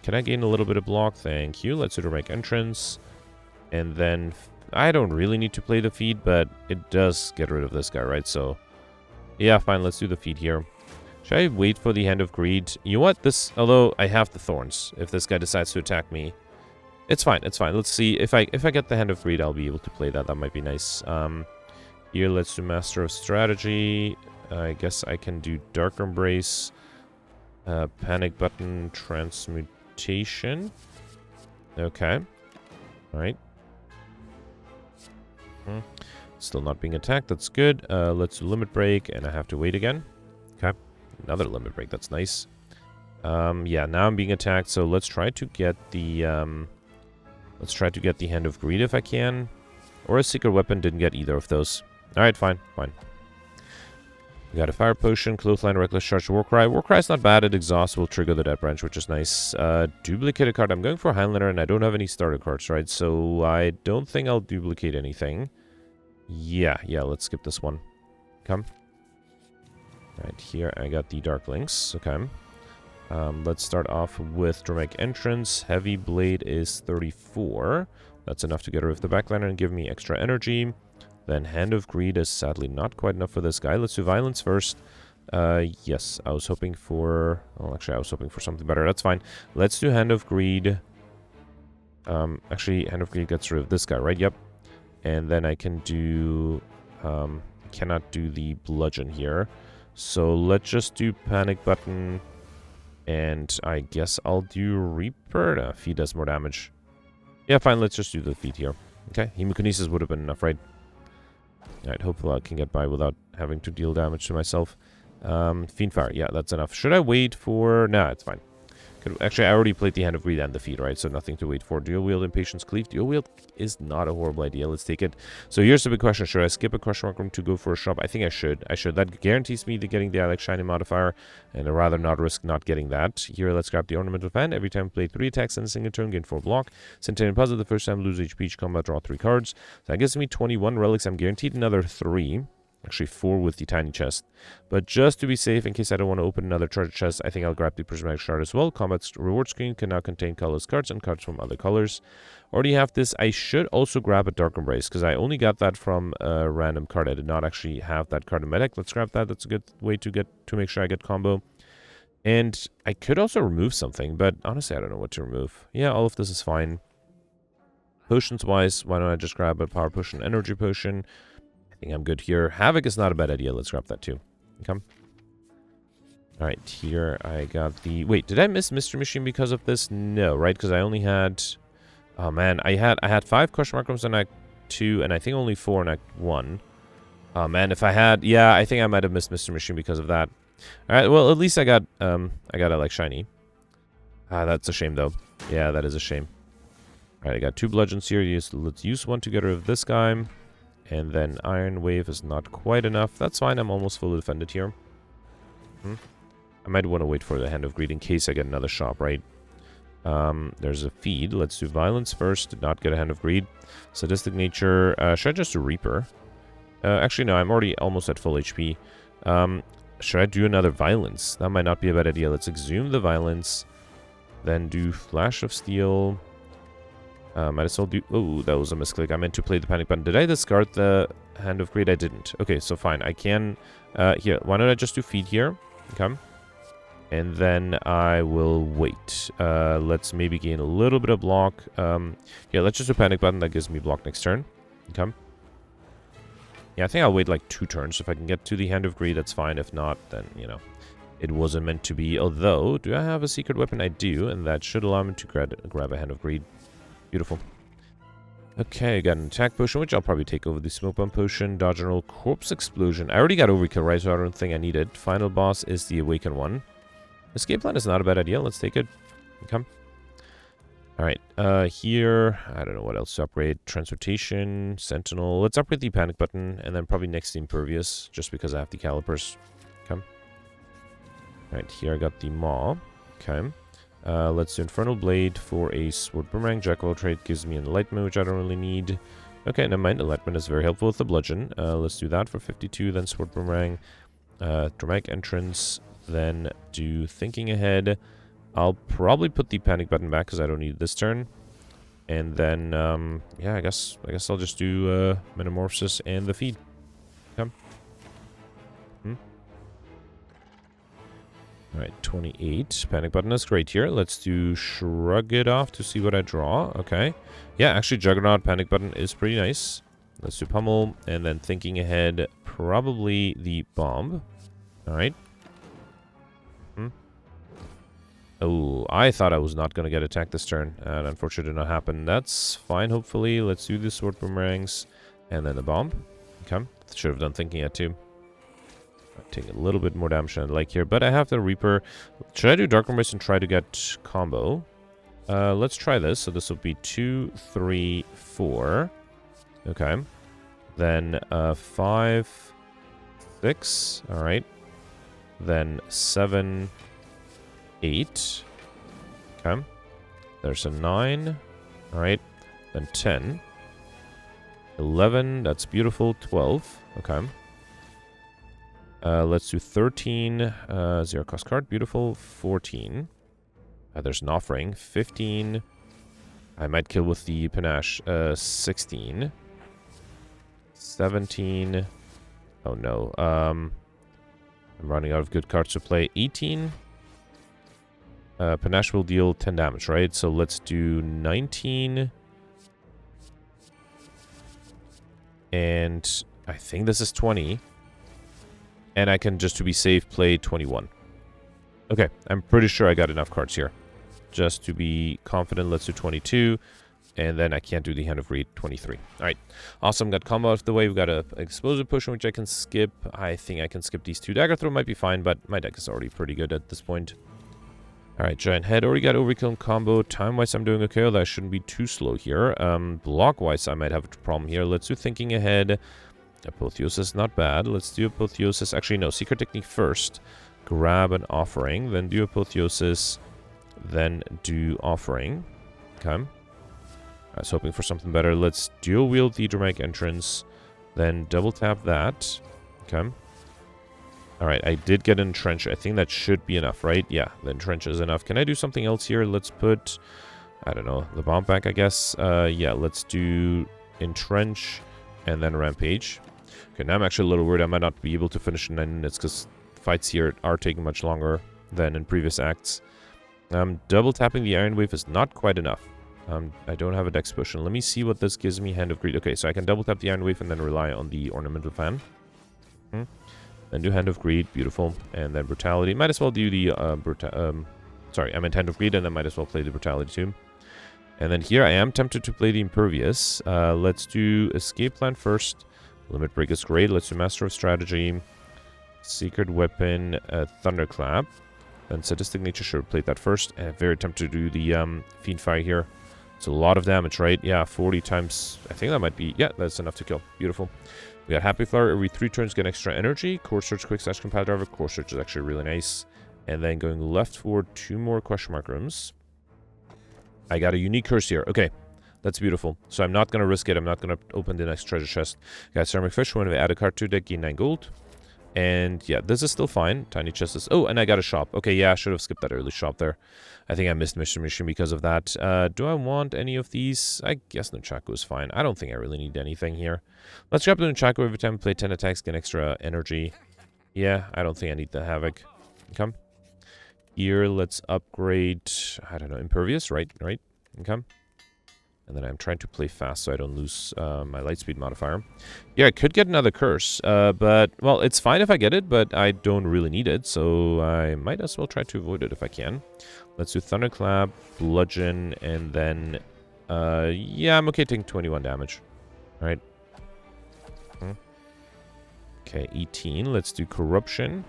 Can I gain a little bit of block? Thank you. Let's do Dramatic Entrance. And then I don't really need to play the Feed, but it does get rid of this guy, right? So, yeah, fine. Let's do the Feed here. Should I wait for the Hand of Greed? You know what? Although I have the Thorns, if this guy decides to attack me. It's fine. Let's see. If I get the Hand of Greed, I'll be able to play that. That might be nice. Here, let's do Master of Strategy. I guess I can do Dark Embrace. Panic Button. Transmutation. Okay. Alright. Still not being attacked. That's good. Let's do Limit Break, and I have to wait again. Okay. Another Limit Break. That's nice. Yeah, now I'm being attacked, so let's try to get the... Let's try to get the Hand of Greed if I can. Or a Secret Weapon. Didn't get either of those. Alright, fine. We got a Fire Potion, Clothesline, Reckless Charge, Warcry. Warcry's not bad. It Exhaust will trigger the Dead Branch, which is nice. Duplicate a card. I'm going for Highlander, and I don't have any starter cards, right? So I don't think I'll duplicate anything. Yeah, let's skip this one. Come. Right here, I got the Dark Links. Okay. Let's start off with Dramatic Entrance. Heavy Blade is 34. That's enough to get rid of the backliner and give me extra energy. Then Hand of Greed is sadly not quite enough for this guy. Let's do Violence first. Yes, I was hoping for... Well, actually, I was hoping for something better. That's fine. Let's do Hand of Greed. Actually, Hand of Greed gets rid of this guy, right? Yep. And then I can do... cannot do the Bludgeon here. So let's just do Panic Button... And I guess I'll do Reaper. Feed does more damage. Yeah, fine. Let's just do the Feed here. Okay. Hemokinesis would have been enough, right? Alright, hopefully I can get by without having to deal damage to myself. Fiendfire, yeah, that's enough. Should I wait for... Nah, it's fine. Actually, I already played the Hand of Greed and the Feed, right? So nothing to wait for. Dual Wield, Impatience, Cleave. Dual Wield is not a horrible idea. Let's take it. So here's the big question. Should I skip a question mark room to go for a shop? I think I should. That guarantees me the getting the Alex Shiny modifier, and I'd rather not risk not getting that. Here, let's grab the Ornamental Fan. Every time play 3 attacks in a single turn, gain 4 block. Centennial Puzzle, the first time lose HP each combat, draw 3 cards. So that gives me 21 relics. I'm guaranteed another 3. Actually 4 with the tiny chest. But just to be safe, in case I don't want to open another treasure chest, I think I'll grab the prismatic shard as well. Combat's reward screen can now contain colorless cards and cards from other colors. Already have this. I should also grab a Dark Embrace, because I only got that from a random card. I did not actually have that card in my deck. Let's grab that. That's a good way to make sure I get combo. And I could also remove something, but honestly I don't know what to remove. Yeah, all of this is fine. Potions wise, why don't I just grab a Power Potion, Energy Potion? I think I'm good here. Havoc is not a bad idea. Let's grab that too. Okay. Alright, here I got the... Wait, did I miss Mystery Machine because of this? No, right? Because I only had... Oh man, I had 5 question mark rooms in Act 2, and I think only 4 in Act 1. Oh man, if I had... Yeah, I think I might have missed Mystery Machine because of that. Alright, well, at least I got a, like, shiny. That's a shame, though. Yeah, that is a shame. Alright, I got 2 bludgeons here. Let's use one to get rid of this guy. And then Iron Wave is not quite enough. That's fine, I'm almost fully defended here. I might want to wait for the Hand of Greed in case I get another shop, right? There's a Feed. Let's do Violence first. Did not get a Hand of Greed. Sadistic Nature. Should I just do Reaper? Actually, no, I'm already almost at full HP. Should I do another Violence? That might not be a bad idea. Let's exhume the Violence. Then do Flash of Steel. Might as well do... Oh, that was a misclick. I meant to play the panic button. Did I discard the Hand of Greed? I didn't. Okay, so fine. I can... here, why don't I just do Feed here? Okay. And then I will wait. Let's maybe gain a little bit of block. Yeah, let's just do panic button. That gives me block next turn. Okay. Yeah, I think I'll wait like 2 turns. If I can get to the Hand of Greed, that's fine. If not, then, you know, it wasn't meant to be. Although, do I have a secret weapon? I do, and that should allow me to grab a Hand of Greed. Beautiful. Okay, I got an attack potion, which I'll probably take over the smoke bomb potion. Dodge and roll corpse explosion. I already got overkill, right? So I don't think I need it. Final boss is the awaken one. Escape plan is not a bad idea. Let's take it. Okay. Alright, here, I don't know what else to upgrade. Transportation, Sentinel. Let's upgrade the panic button, and then probably next the Impervious, just because I have the calipers. Okay. Alright, here I got the Maw. Okay. Let's do Infernal Blade for a Sword Boomerang. Jack of all trade gives me Enlightenment, which I don't really need. Okay, never mind. Enlightenment is very helpful with the Bludgeon. Let's do that for 52, then Sword Boomerang. Dramatic Entrance, then do Thinking Ahead. I'll probably put the panic button back because I don't need it this turn. And then, yeah, I guess I'll just do Metamorphosis and the Feed. Okay. Alright, 28. Panic button is great here. Let's do Shrug It Off to see what I draw. Okay. Yeah, actually, Juggernaut panic button is pretty nice. Let's do Pummel, and then Thinking Ahead, probably the Bomb. Alright. Oh, I thought I was not going to get attacked this turn, and unfortunately did not happen. That's fine, hopefully. Let's do the Sword Boomerangs, and then the Bomb. Okay. Should have done Thinking Ahead, too. Take a little bit more damage than I like here, but I have the Reaper. Should I do Dark Embrace and try to get combo? Let's try this. So this will be 2, 3, 4. Okay. Then 5, 6. All right. Then 7, 8. Okay. There's a 9. All right. Then 10. 11. That's beautiful. 12. Okay. Let's do 13. 0 cost card. Beautiful. 14. There's an offering. 15. I might kill with the panache. 16. 17. Oh no. I'm running out of good cards to play. 18. Panache will deal 10 damage, right? So let's do 19. And I think this is 20. And I can, just to be safe, play 21. Okay, I'm pretty sure I got enough cards here. Just to be confident, let's do 22. And then I can't do the Hand of Greed, 23. Alright, awesome, got combo out of the way. We've got an Explosive Potion, which I can skip. I think I can skip these two. Dagger Throw might be fine, but my deck is already pretty good at this point. Alright, Giant Head, already got Overkill and combo. Time-wise, I'm doing okay, although I shouldn't be too slow here. Block-wise, I might have a problem here. Let's do Thinking Ahead. Apotheosis, not bad. Let's do Apotheosis. Actually, no, Secret Technique first. Grab an Offering, then do Apotheosis, then do Offering. Okay. I was hoping for something better. Let's dual wield the Dramatic Entrance, then double tap that. Okay. Alright, I did get an Entrench. I think that should be enough, right? Yeah, the Entrench is enough. Can I do something else here? Let's put, I don't know, the Bomb back, I guess. Yeah, let's do Entrench and then Rampage. Okay, now I'm actually a little worried I might not be able to finish in 9 minutes because fights here are taking much longer than in previous acts. Double tapping the Iron Wave is not quite enough. I don't have a Dex Potion. Let me see what this gives me. Hand of Greed. Okay, so I can double tap the Iron Wave and then rely on the Ornamental Fan. Then do Hand of Greed. Beautiful. And then Brutality. Might as well do the sorry, I meant Hand of Greed, and then might as well play the Brutality too. And then here I am tempted to play the Impervious. Let's do Escape Plan first. Limit Break is great. Let's do Master of Strategy. Secret Weapon. Thunderclap. Then Sadistic Nature should have played that first. And I'm very tempted to do the Fiend Fire here. It's a lot of damage, right? Yeah, 40 times. I think that might be... Yeah, that's enough to kill. Beautiful. We got Happy Flower. Every 3 turns get extra energy. Core Search, Quick Slash, Compile Driver. Core Search is actually really nice. And then going left forward 2 more question mark rooms. I got a unique curse here. Okay, that's beautiful. So I'm not going to risk it. I'm not going to open the next treasure chest. Got Ceramic Fish. When we add a card to deck, gain 9 gold. And yeah, this is still fine. Tiny chest is... Oh, and I got a shop. Okay, yeah, I should have skipped that early shop there. I think I missed Mission because of that. Do I want any of these? I guess Nunchaku is fine. I don't think I really need anything here. Let's grab the Nunchaku every time we play 10 attacks, get extra energy. Yeah, I don't think I need the Havoc. Okay. Here, let's upgrade... I don't know, Impervious, right? Okay. And then I'm trying to play fast so I don't lose my Lightspeed modifier. Yeah, I could get another curse, but, well, it's fine if I get it, but I don't really need it, so I might as well try to avoid it if I can. Let's do Thunderclap, Bludgeon, and then, yeah, I'm okay taking 21 damage. All right. Okay, 18. Let's do Corruption.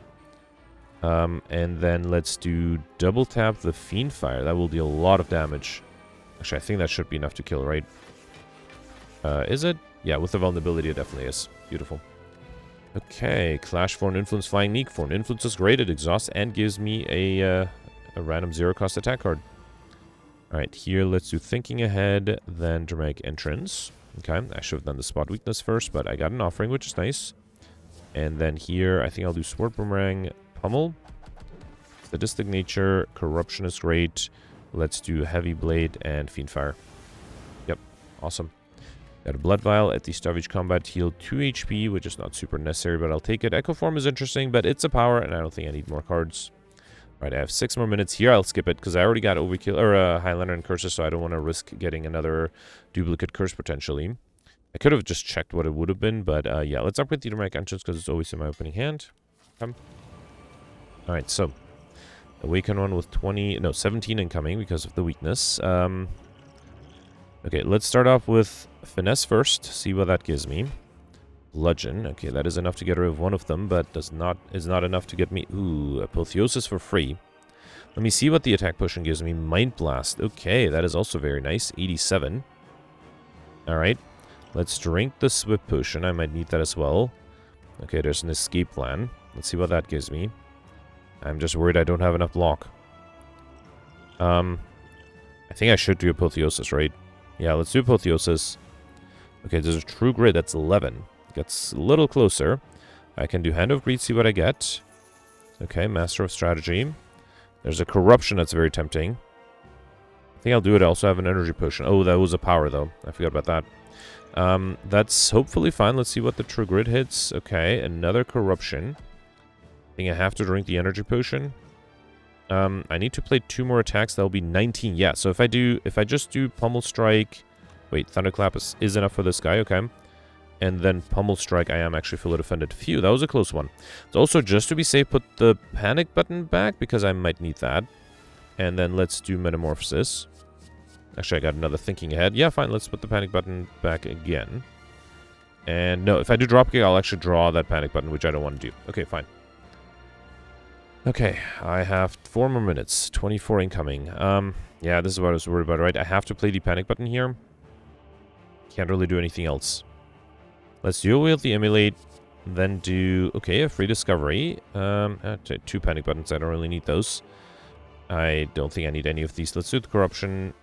And then let's do double tap the Fiend Fire. That will deal a lot of damage. Actually, I think that should be enough to kill, right? Is it? Yeah, with the vulnerability, it definitely is. Beautiful. Okay, Clash, Foreign Influence, Flying Meek. Foreign Influence is great. It exhausts and gives me a random 0-cost attack card. Alright, here, let's do Thinking Ahead, then Dramatic Entrance. Okay, I should have done the Spot Weakness first, but I got an Offering, which is nice. And then here, I think I'll do Sword Boomerang, Pummel. Sadistic Nature, Corruption is great. Let's do Heavy Blade and Fiend Fire. Yep, awesome. Got a Blood Vial at the Starvage Combat, heal 2 HP, which is not super necessary, but I'll take it. Echo Form is interesting, but it's a power, and I don't think I need more cards. Alright, I have 6 more minutes here. I'll skip it, because I already got Overkill, or Highlander and Curses, so I don't want to risk getting another duplicate curse, potentially. I could have just checked what it would have been, but yeah, let's upgrade the Dramatic Entrance, because it's always in my opening hand. Alright, so... Awaken one with 17 incoming because of the weakness. Okay, let's start off with Finesse first, see what that gives me. Bludgeon, okay, that is enough to get rid of one of them, but is not enough to get me... Ooh, Apotheosis for free. Let me see what the attack potion gives me. Mind Blast, okay, that is also very nice. 87. Alright, let's drink the Swift Potion, I might need that as well. Okay, there's an Escape Plan. Let's see what that gives me. I'm just worried I don't have enough block. I think I should do Apotheosis, right? Yeah, let's do Apotheosis. Okay, there's a True Grit, that's 11. Gets a little closer. I can do Hand of Greed, see what I get. Okay, Master of Strategy. There's a Corruption that's very tempting. I think I'll do it. I also have an Energy Potion. Oh, that was a power, though. I forgot about that. That's hopefully fine. Let's see what the True Grit hits. Okay, another Corruption. I think I have to drink the Energy Potion. I need to play 2 more attacks. That'll be 19. Yeah, so if I just do Pummel Strike... Wait, Thunderclap is enough for this guy, okay. And then Pummel Strike, I am actually fully defended. Phew, that was a close one. So also, just to be safe, put the Panic button back, because I might need that. And then let's do Metamorphosis. Actually, I got another thinking ahead. Yeah, fine, let's put the panic button back again. And no, if I do dropkick, I'll actually draw that panic button, which I don't want to do. Okay, fine. Okay, I have 4 more minutes. 24 incoming. Yeah, this is what I was worried about, right? I have to play the panic button here. Can't really do anything else. Let's dual wield the emulate, then do, okay, a free discovery. 2 panic buttons, I don't really need those. I don't think I need any of these. Let's do the corruption.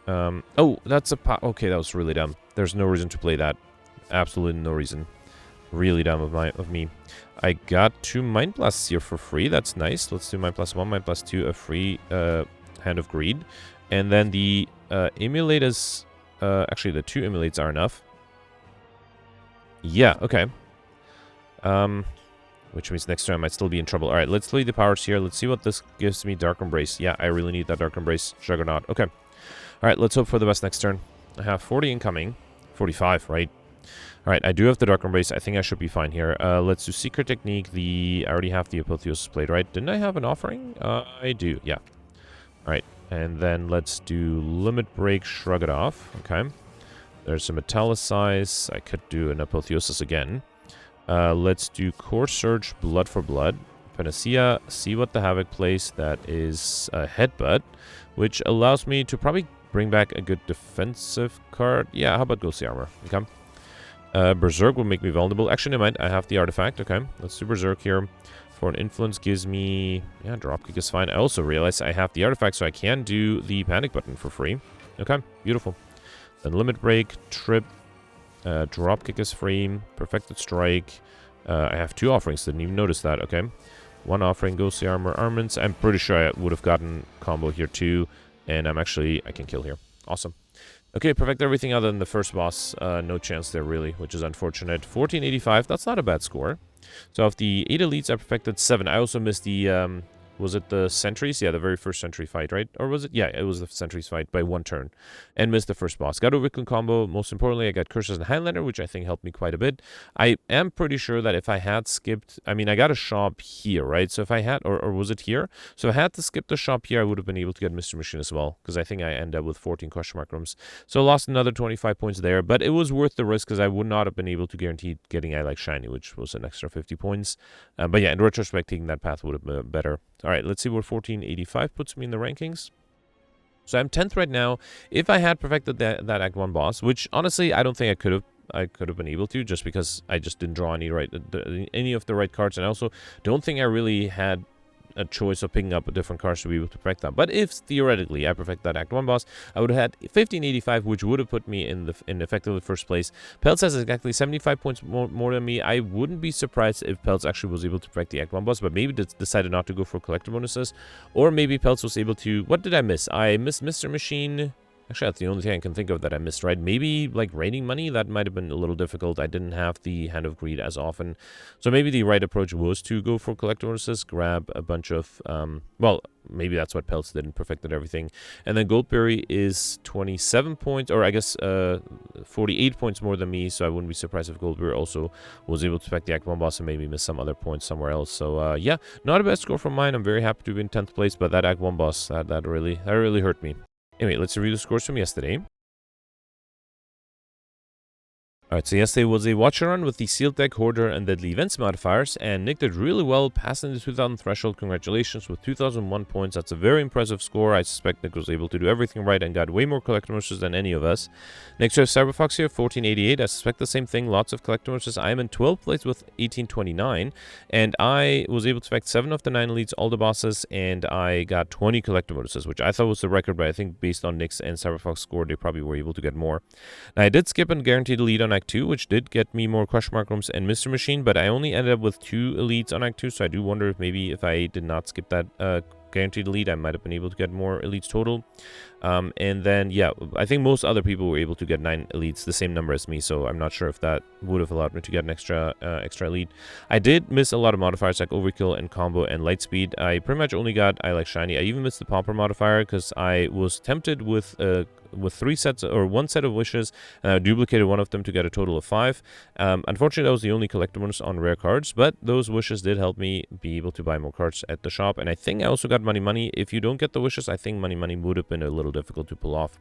Oh, that's a okay, that was really dumb. There's no reason to play that. Absolutely no reason. Really dumb of me. I got 2 Mind Blasts here for free. That's nice. Let's do Mind Blast 1, Mind Blast 2, a free Hand of Greed. And then the emulate is... actually, the 2 emulates are enough. Yeah, okay. Which means next turn I might still be in trouble. Alright, let's play the powers here. Let's see what this gives me. Dark Embrace. Yeah, I really need that Dark Embrace. Juggernaut. Okay. Alright, let's hope for the best next turn. I have 40 incoming. 45, right? Alright, I do have the Dark Embrace. I think I should be fine here. Let's do Secret Technique. I already have the Apotheosis played, right? Didn't I have an offering? I do, yeah. Alright, and then let's do Limit Break, Shrug it off. Okay. There's some Metallicize. I could do an Apotheosis again. Let's do Core Surge, Blood for Blood. Panacea, see what the Havoc plays. That is a Headbutt, which allows me to probably bring back a good defensive card. Yeah, how about Ghostly Armor? Okay. Berserk will make me vulnerable. Actually, never mind. I have the artifact. Okay. Let's do Berserk here. For an influence gives me... Yeah, Dropkick is fine. I also realize I have the artifact, so I can do the panic button for free. Okay. Beautiful. Then Limit Break, Trip. Dropkick is free. Perfected Strike. I have 2 offerings. Didn't even notice that. Okay. 1 offering, Ghostly Armor, Armaments. I'm pretty sure I would have gotten combo here too. And I can kill here. Awesome. Okay, perfect everything other than the first boss. No chance there, really, which is unfortunate. 1485, that's not a bad score. So of the 8 elites, I perfected 7. I also missed the, was it the Sentries? Yeah, the very first Sentry fight, right? Or was it? Yeah, it was the Sentries fight by 1 turn. And missed the first boss. Got a Wicklow combo. Most importantly, I got Curses and Highlander, which I think helped me quite a bit. I am pretty sure that if I had skipped... I mean, I got a shop here, right? So if I had... Or was it here? So if I had to skip the shop here, I would have been able to get Mr. Machine as well. Because I think I end up with 14 question mark rooms. So I lost another 25 points there. But it was worth the risk because I would not have been able to guarantee getting I Like Shiny, which was an extra 50 points. But yeah, in retrospect, taking that path would have been better. All right, let's see where 1485 puts me in the rankings. So I'm 10th right now. If I had perfected that Act 1 boss, which honestly I don't think I could have been able to, just because I just didn't draw any of the right cards, and I also don't think I really had a choice of picking up a different cards to be able to perfect that. But if theoretically I perfect that Act 1 boss, I would have had 1585, which would have put me in effectively first place. Peltz has exactly 75 points more than me. I wouldn't be surprised if Peltz actually was able to perfect the Act 1 boss, but maybe decided not to go for collector bonuses. Or maybe Peltz was able to... What did I miss? I missed Mr. Machine... Actually, that's the only thing I can think of that I missed, right? Maybe, like, raining money? That might have been a little difficult. I didn't have the Hand of Greed as often. So maybe the right approach was to go for collector bonuses, grab a bunch of... well, maybe that's what Peltz did and perfected everything. And then Goldberry is 27 points, or I guess 48 points more than me, so I wouldn't be surprised if Goldberry also was able to perfect the Act 1 boss and maybe miss some other points somewhere else. So, yeah, not a bad score from mine. I'm very happy to be in 10th place, but that Act 1 boss, that really hurt me. Anyway, let's review the scores from yesterday. Alright, so yesterday was a watcher run with the Sealed Deck, Hoarder, and Deadly Events modifiers, and Nick did really well, passing the 2000 threshold. Congratulations with 2001 points. That's a very impressive score. I suspect Nick was able to do everything right and got way more collector bonuses than any of us. Next we have Cyberfox here, 1488. I suspect the same thing, lots of collector bonuses. I am in 12th place with 1829, and I was able to perfect 7 of the 9 elites, all the bosses, and I got 20 collector bonuses, which I thought was the record, but I think based on Nick's and Cyberfox score, they probably were able to get more. Now, I did skip and guaranteed the lead on Act 2, which did get me more question mark rooms and Mr. Machine, but I only ended up with 2 elites on Act 2, so I do wonder if maybe if I did not skip that guaranteed elite, I might have been able to get more elites total. And then, yeah, I think most other people were able to get 9 elites, the same number as me, so I'm not sure if that would have allowed me to get an extra elite. I did miss a lot of modifiers like Overkill and Combo and Lightspeed. I pretty much only got I Like Shiny. I even missed the Pomper modifier because I was tempted with 3 sets or 1 set of wishes, and I duplicated one of them to get a total of 5. Unfortunately, that was the only collector bonus on rare cards, but those wishes did help me be able to buy more cards at the shop, and I think I also got Money Money. If you don't get the wishes, I think Money Money would have been a little difficult to pull off.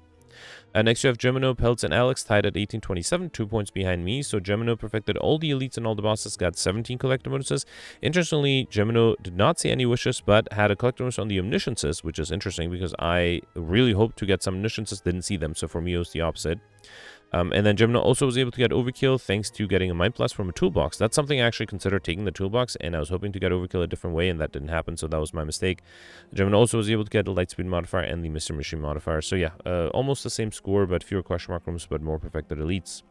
Next you have Gemino, Peltz, and Alex tied at 1827, 2 points behind me. So Gemino perfected all the elites and all the bosses, got 17 collector bonuses. Interestingly, Gemino did not see any wishes, but had a collector bonus on the omnisciences, which is interesting because I really hoped to get some omnisciences, didn't see them. So for me, it was the opposite. And then Gemino also was able to get Overkill thanks to getting a Mind Blast from a toolbox. That's something I actually considered taking the toolbox, and I was hoping to get Overkill a different way, and that didn't happen, so that was my mistake. Gemino also was able to get the Lightspeed modifier and the Mr. Machine modifier. So yeah, almost the same score, but fewer question mark rooms, but more perfected elites.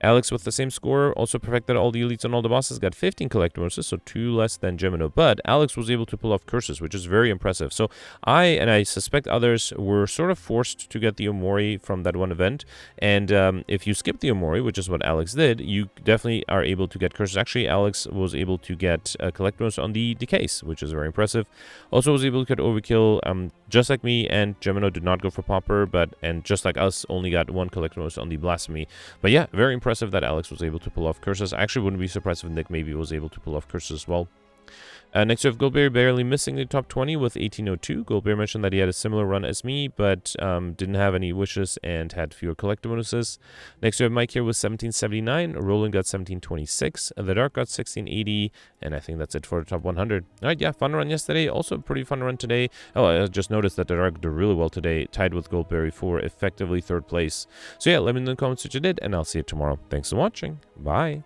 Alex, with the same score, also perfected all the elites and all the bosses, got 15 collector bonuses, so 2 less than Gemino. But Alex was able to pull off curses, which is very impressive. So I suspect others were sort of forced to get the Omori from that one event. And if you skip the Omori, which is what Alex did, you definitely are able to get curses. Actually, Alex was able to get a collector bonus on the decays, which is very impressive. Also was able to get Overkill, just like me, and Gemino did not go for Popper, and just like us, only got 1 collector bonus on the Blasphemy. But yeah, very impressive that Alex was able to pull off curses. I actually wouldn't be surprised if Nick maybe was able to pull off curses as well. Next, we have Goldberry barely missing the top 20 with 1802. Goldberry mentioned that he had a similar run as me, but didn't have any wishes and had fewer collector bonuses. Next, we have Mike here with 1779. Roland got 1726. The Dark got 1680. And I think that's it for the top 100. All right, yeah, fun run yesterday. Also, pretty fun run today. Oh, I just noticed that the Dark did really well today, tied with Goldberry for effectively 3rd place. So yeah, let me know in the comments what you did, and I'll see you tomorrow. Thanks for watching. Bye.